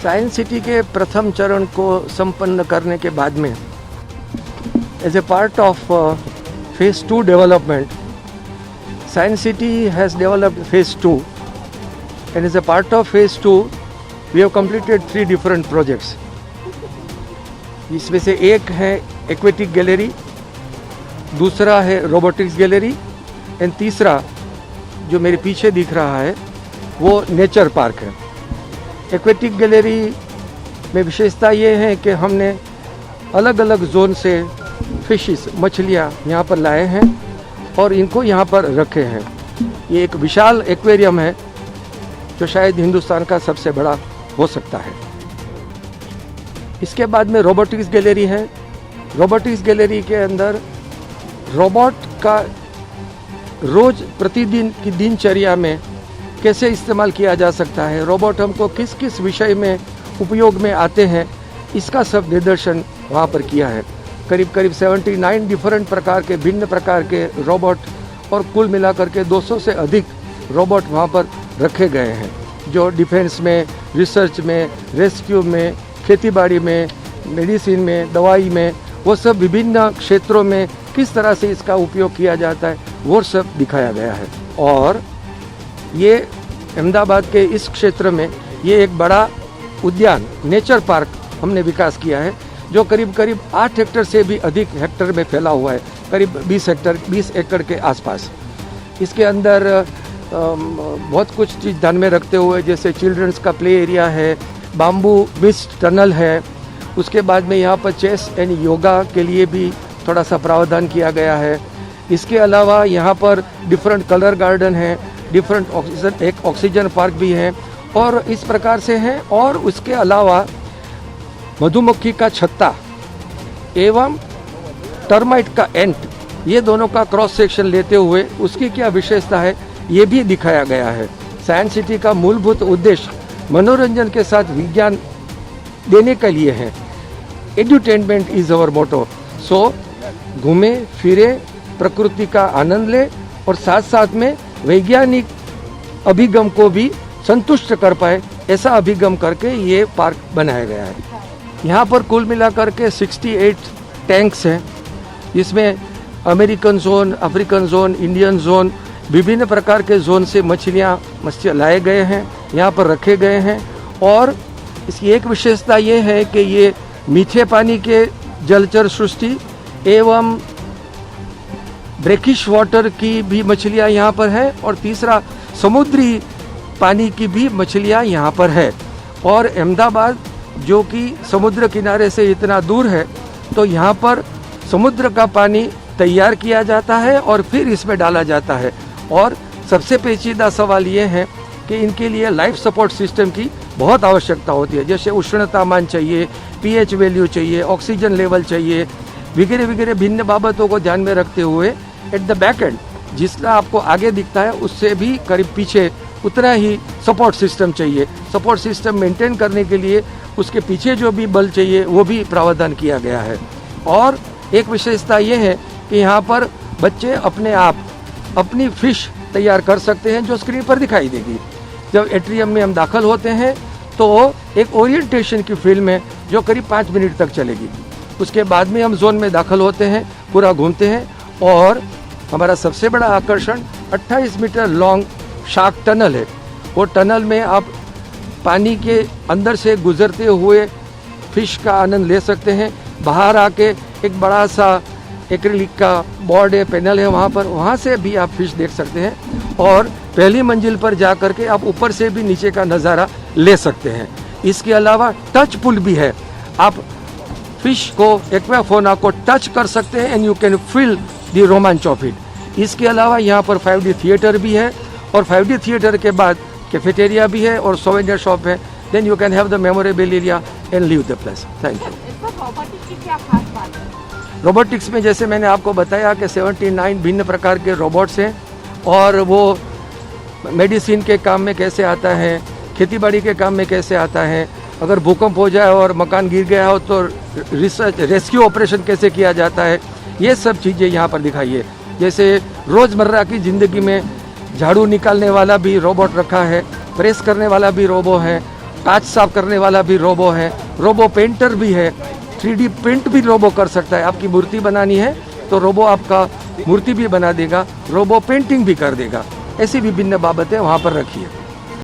Science city के प्रथम चरण को संपन्न करने के बाद में as a part of phase 2 development, Science City has developed phase 2, and as a part of phase 2 we have completed 3 different projects. इसमें से एक है एक्वेटिक गैलरी, दूसरा है रोबोटिक्स गैलरी एंड तीसरा जो मेरे पीछे दिख रहा है वो नेचर पार्क है। एक्वेटिक गैलरी में विशेषता ये है कि हमने अलग अलग जोन से फिशेस मछलियाँ यहाँ पर लाए हैं और इनको यहाँ पर रखे हैं। ये एक विशाल एक्वेरियम है जो शायद हिंदुस्तान का सबसे बड़ा हो सकता है। इसके बाद में रोबोटिक्स गैलरी है। रोबोटिक्स गैलरी के अंदर रोबोट का रोज प्रतिदिन की दिनचर्या में कैसे इस्तेमाल किया जा सकता है, रोबोट हमको किस किस विषय में उपयोग में आते हैं, इसका सब निदर्शन वहाँ पर किया है। करीब करीब 79 डिफरेंट प्रकार के भिन्न प्रकार के रोबोट और कुल मिलाकर के 200 से अधिक रोबोट वहाँ पर रखे गए हैं जो डिफेंस में, रिसर्च में, रेस्क्यू में, खेतीबाड़ी में, मेडिसिन में, दवाई में, वो सब विभिन्न क्षेत्रों में किस तरह से इसका उपयोग किया जाता है वो सब दिखाया गया है। और ये अहमदाबाद के इस क्षेत्र में ये एक बड़ा उद्यान नेचर पार्क हमने विकास किया है जो करीब करीब 8 हेक्टर से भी अधिक हेक्टर में फैला हुआ है, करीब 20 एकड़ के आसपास। इसके अंदर बहुत कुछ चीज़ ध्यान में रखते हुए जैसे चिल्ड्रंस का प्ले एरिया है, बाम्बू मिस्ट टनल है, उसके बाद में यहाँ पर चेस एंड योगा के लिए भी थोड़ा सा प्रावधान किया गया है। इसके अलावा यहाँ पर डिफरेंट कलर गार्डन है, डिफरेंट एक ऑक्सीजन पार्क भी है और इस प्रकार से है। और उसके अलावा मधुमक्खी का छत्ता एवं टर्माइट का एंट, ये दोनों का क्रॉस सेक्शन लेते हुए उसकी क्या विशेषता है ये भी दिखाया गया है। साइंस सिटी का मूलभूत उद्देश्य मनोरंजन के साथ विज्ञान देने के लिए है। एड्यूटेनमेंट इज अवर मोटो। सो घूमे फिरे, प्रकृति का आनंद ले और साथ साथ में वैज्ञानिक अभिगम को भी संतुष्ट कर पाए, ऐसा अभिगम करके ये पार्क बनाया गया है। यहाँ पर कुल मिलाकर के 68 टैंक्स हैं जिसमें American zone, African zone, Indian zone, विभिन्न प्रकार के जोन से मछलियाँ लाए गए हैं, यहाँ पर रखे गए हैं। और इसकी एक विशेषता ये है कि ये मीठे पानी के जलचर सृष्टि एवं ब्रेकिश वाटर की भी मछलियाँ यहाँ पर है और तीसरा समुद्री पानी की भी मछलियाँ यहाँ पर है। और अहमदाबाद जो कि समुद्र किनारे से इतना दूर है तो यहाँ पर समुद्र का पानी तैयार किया जाता है और फिर इसमें डाला जाता है। और सबसे पेचीदा सवाल ये है कि इनके लिए लाइफ सपोर्ट सिस्टम की बहुत आवश्यकता होती है, जैसे उष्ण तापमान चाहिए, पीएच वैल्यू चाहिए, ऑक्सीजन लेवल चाहिए, वगैरह वगैरह भिन्न बाबतों को ध्यान में रखते हुए एट द बैक एंड जिसका आपको आगे दिखता है उससे भी करीब पीछे उतना ही सपोर्ट सिस्टम चाहिए। सपोर्ट सिस्टम मेंटेन करने के लिए उसके पीछे जो भी बल चाहिए वो भी प्रावधान किया गया है। और एक विशेषता ये है कि यहाँ पर बच्चे अपने आप अपनी फिश तैयार कर सकते हैं जो स्क्रीन पर दिखाई देगी। जब एट्रियम में हम दाखिल होते हैं तो एक ओरिएंटेशन की फिल्म है जो करीब 5 मिनट तक चलेगी। उसके बाद में हम जोन में दाखिल होते हैं, पूरा घूमते हैं और हमारा सबसे बड़ा आकर्षण 28 मीटर लॉन्ग शार्क टनल है। वो टनल में आप पानी के अंदर से गुजरते हुए फिश का आनंद ले सकते हैं। बाहर आके एक बड़ा सा एक्रिलिक का बोर्ड है, पैनल है वहाँ से भी आप फिश देख सकते हैं। और पहली मंजिल पर जा कर के आप ऊपर से भी नीचे का नज़ारा ले सकते हैं। इसके अलावा टच पुल भी है, आप फिश को, एक्वाफोना को टच कर सकते हैं and you can feel the रोमांच ऑफ इट। इसके अलावा यहाँ पर 5D थिएटर भी है और 5D थिएटर के बाद कैफेटेरिया भी है और सोवेनियर शॉप है। Then you can have the memorabilia and leave the place. Thank you. Robotics की क्या खास बात है? रोबोटिक्स में जैसे मैंने आपको बताया कि 79 भिन्न प्रकार के रोबोट्स हैं और वो मेडिसिन के काम में कैसे आता है, खेतीबाड़ी के काम में कैसे आता है, अगर भूकंप हो जाए और मकान गिर गया हो तो रिसर्च रेस्क्यू ऑपरेशन कैसे किया जाता है, ये सब चीज़ें यहाँ पर दिखाई है। जैसे रोज़मर्रा की ज़िंदगी में झाड़ू निकालने वाला भी रोबोट रखा है, प्रेस करने वाला भी रोबो है कांच साफ करने वाला भी रोबो है, रोबो पेंटर भी है, 3D प्रिंट भी रोबो कर सकता है। आपकी मूर्ति बनानी है तो रोबो आपका मूर्ति भी बना देगा, रोबो पेंटिंग भी कर देगा। ऐसी विभिन्न बाबतें वहाँ पर रखी है।